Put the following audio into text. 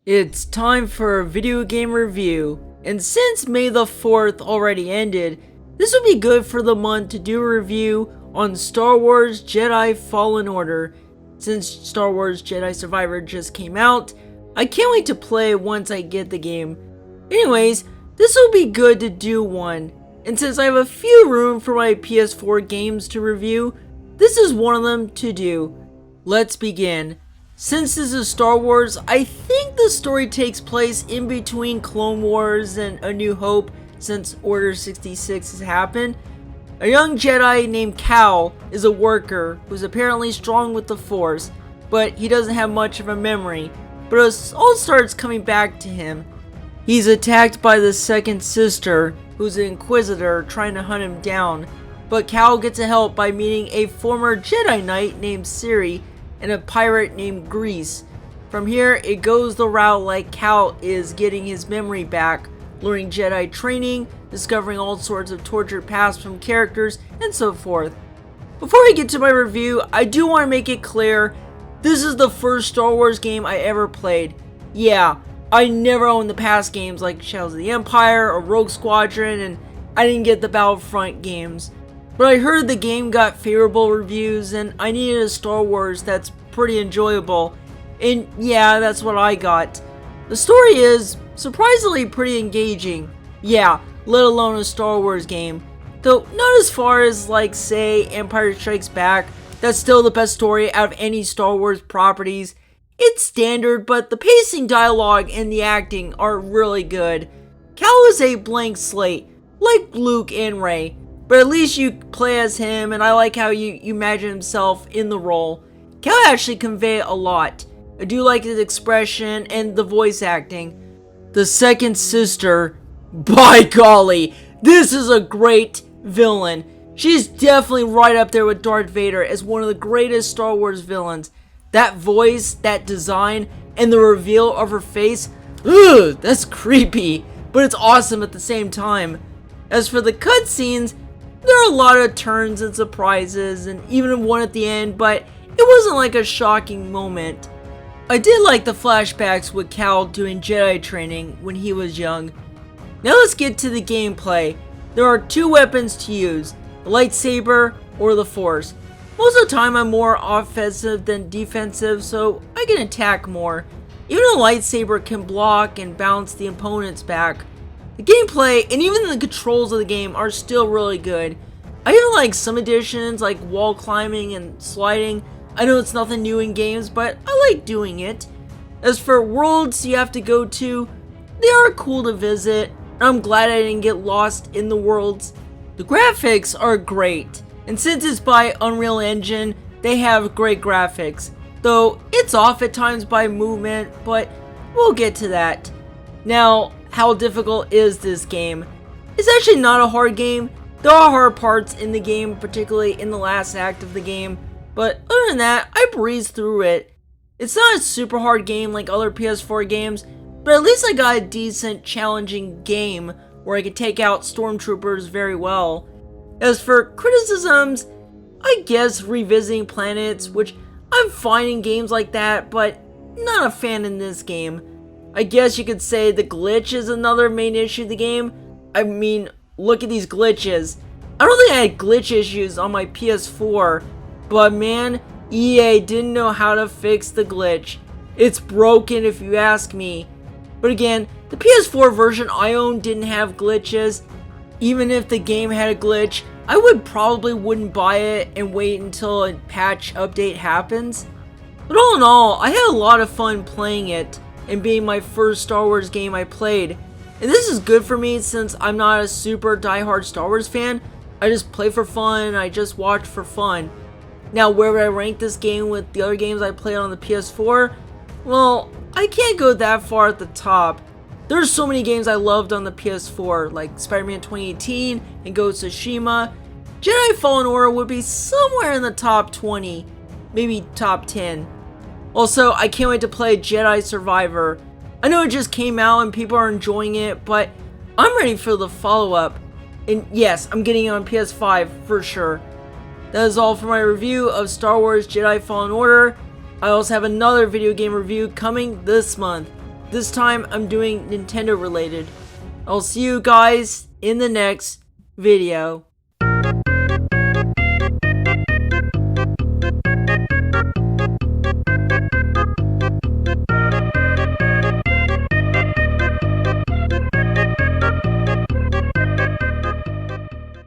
It's time for a video game review, and since May the 4th already ended, this would be good for the month to do a review on Star Wars Jedi Fallen Order. Since Star Wars Jedi Survivor just came out, I can't wait to play once I get the game. Anyways, this will be good to do one, and since I have a few room for my PS4 games to review, this is one of them to do. Let's begin. Since this is Star Wars, I think the story takes place in between Clone Wars and A New Hope, since Order 66 has happened. A young Jedi named Cal is a worker who's apparently strong with the Force, but he doesn't have much of a memory, but it all starts coming back to him. He's attacked by the second sister, who's an Inquisitor trying to hunt him down, but Cal gets help by meeting a former Jedi Knight named Siri and a pirate named Grease. From here, it goes the route like Cal is getting his memory back, learning Jedi training, discovering all sorts of tortured pasts from characters, and so forth. Before I get to my review, I do want to make it clear, this is the first Star Wars game I ever played. Yeah, I never owned the past games like Shadows of the Empire or Rogue Squadron, and I didn't get the Battlefront games. But I heard the game got favorable reviews and I needed a Star Wars that's pretty enjoyable. And yeah, that's what I got. The story is surprisingly pretty engaging. Yeah, let alone a Star Wars game. Though not as far as like say Empire Strikes Back. That's still the best story out of any Star Wars properties. It's standard, but the pacing, dialogue, and the acting are really good. Cal is a blank slate, like Luke and Rey. But at least you play as him, and I like how you imagine himself in the role. Cal actually convey a lot. I do like his expression and the voice acting. The second sister, by golly, this is a great villain. She's definitely right up there with Darth Vader as one of the greatest Star Wars villains. That voice, that design, and the reveal of her face, ugh, that's creepy, but it's awesome at the same time. As for the cutscenes, there are a lot of turns and surprises, and even one at the end, but it wasn't like a shocking moment. I did like the flashbacks with Cal doing Jedi training when he was young. Now let's get to the gameplay. There are two weapons to use, the lightsaber or the Force. Most of the time I'm more offensive than defensive, so I can attack more. Even a lightsaber can block and bounce the opponents back. The gameplay and even the controls of the game are still really good. I even like some additions like wall climbing and sliding. I know it's nothing new in games, but I like doing it. As for worlds you have to go to, they are cool to visit. I'm glad I didn't get lost in the worlds. The graphics are great, and since it's by Unreal Engine, they have great graphics. Though it's off at times by movement, but we'll get to that. Now, how difficult is this game? It's actually not a hard game. There are hard parts in the game, particularly in the last act of the game, but other than that, I breezed through it. It's not a super hard game like other PS4 games, but at least I got a decent, challenging game where I could take out stormtroopers very well. As for criticisms, I guess revisiting planets, which I'm fine in games like that, but not a fan in this game. I guess you could say the glitch is another main issue of the game. I mean, look at these glitches. I don't think I had glitch issues on my PS4, but man, EA didn't know how to fix the glitch. It's broken if you ask me. But again, the PS4 version I owned didn't have glitches. Even if the game had a glitch, I probably wouldn't buy it and wait until a patch update happens. But all in all, I had a lot of fun playing it, and being my first Star Wars game I played. And this is good for me since I'm not a super diehard Star Wars fan. I just play for fun, I just watch for fun. Now where would I rank this game with the other games I played on the PS4? Well, I can't go that far at the top. There's so many games I loved on the PS4, like Spider-Man 2018 and Ghost of Tsushima. Jedi Fallen Order would be somewhere in the top 20, maybe top 10. Also, I can't wait to play Jedi Survivor. I know it just came out and people are enjoying it, but I'm ready for the follow-up. And yes, I'm getting it on PS5 for sure. That is all for my review of Star Wars Jedi Fallen Order. I also have another video game review coming this month. This time I'm doing Nintendo related. I'll see you guys in the next video.